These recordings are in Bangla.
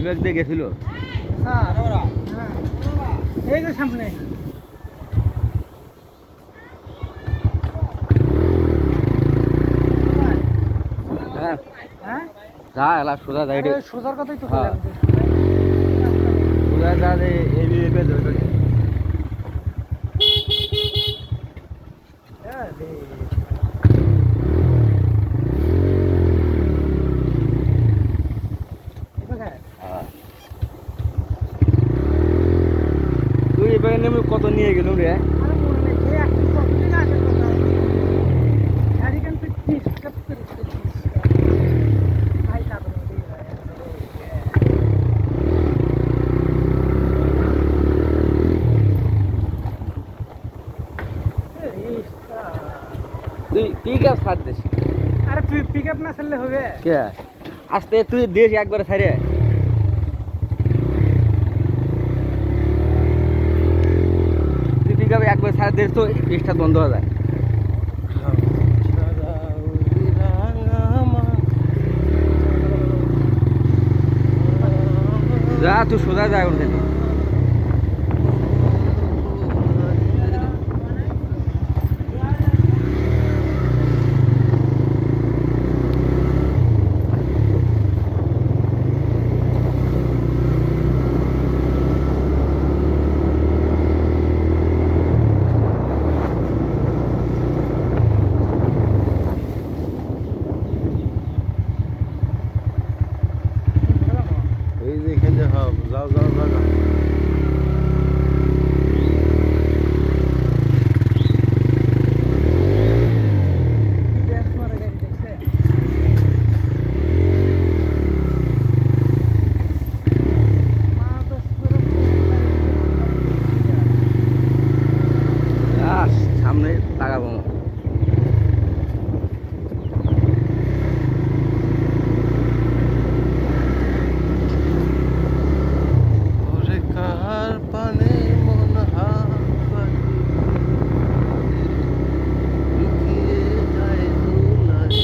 ব্যাগ দিয়ে গেছিল। এই যে সামনে হ্যাঁ হ্যাঁ যা এলা সোজা যাই রে, সোজার কথাই তো হ্যাঁ। বললাম। সোজা যা রে, এই দিয়ে পেয়ে ধরে ধরে। হ্যাঁ। তুই এবার নেমে কত নিয়ে গেল রে? তুই পিক আপ ছাড় দিস। আরে পিক আপ না ছাড়লে হবে? কে আস্তে তুই দিস একবারে ছাড়ে। তুই পিক আপ একবার ছাড় দিস তো স্টার্ট বন্ধ হয়ে যায়। যা তুই সোজা যা এখন থেকে। এই যে এখানে যাও যাও যাও যাও সামনে লাগাবো। ওরে কার পানে মন হারাই লুকিয়ে যায় দুলারে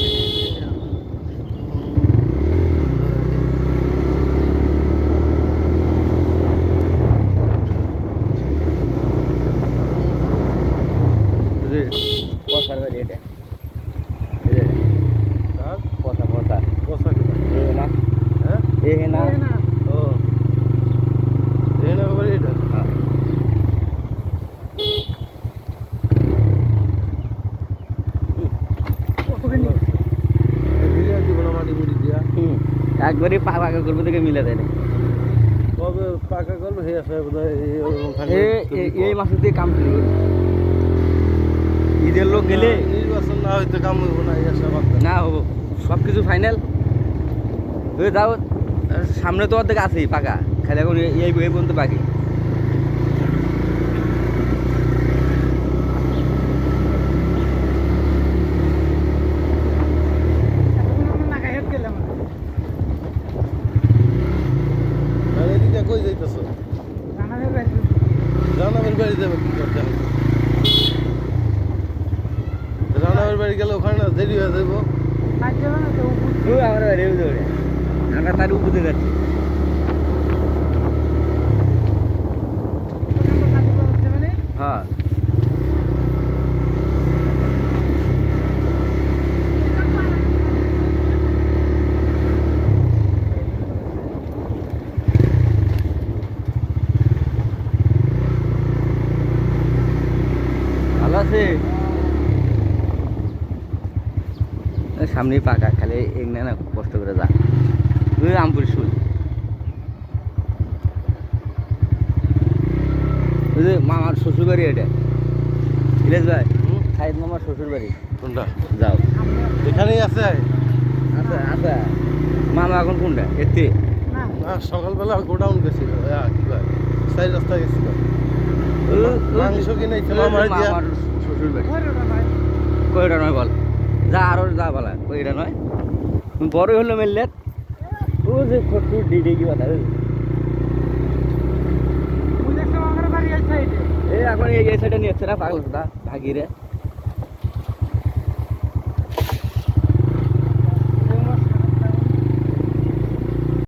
পচার বাড়ি এটা কার পচা পচা বসা কোথায় এ না হ্যাঁ এ না ও এই না বাড়ি এটা দিয়া দিব না মাটি মুড়ি দিয়া একবারই পাকা করবো থেকে মিলে দেয় না। কবে পাকা করবে হে আছে বোধহয় এই মাসের দিয়ে কাম শুরু করবো। ঈদের লোক গেলে নির্বাচন না হইতে কাম হইব না এই আশা বাদ না হবো সব কিছু ফাইনাল হয়ে যাও। সামনে তো অর্ধেক আছেই পাকা, খালি এখন এই পর্যন্ত বাকি। এদিকে কই যাইতেছ জানাবের বাড়ি যাবে কি করতে হবে জানাবের বাড়ি গেলে ওখানে না দেরি হয়ে যাবো আমরা বাড়ি দৌড়ে আমরা তার উপরে যাচ্ছি। হ্যাঁ ভালো আছে সামনেই পাকা, খালি এগনে না কষ্ট করে যা। তুই আমপুর শুল ওই যে মামার শ্বশুর বাড়ি এটা ইলেশ ভাই, সাইদ মামার শ্বশুর বাড়ি। কোনটা যাও এখানেই আছে আচ্ছা আচ্ছা। মামা এখন কোনটা এতে? না সকালবেলা গোডাউন গেছিল কি ভাই সাইড রাস্তা গেছিল মাংস কিনে মামার দিয়া মামার শ্বশুর বাড়ি কইটা নয় বল, যা আরো যা বলা কইটা নয়। বড়ই হলো মেললে ও যে খটু ডিডি কি কথা এই এখন এই সাইডে নিয়ে যাচ্ছে না পাগল ভাগিরে।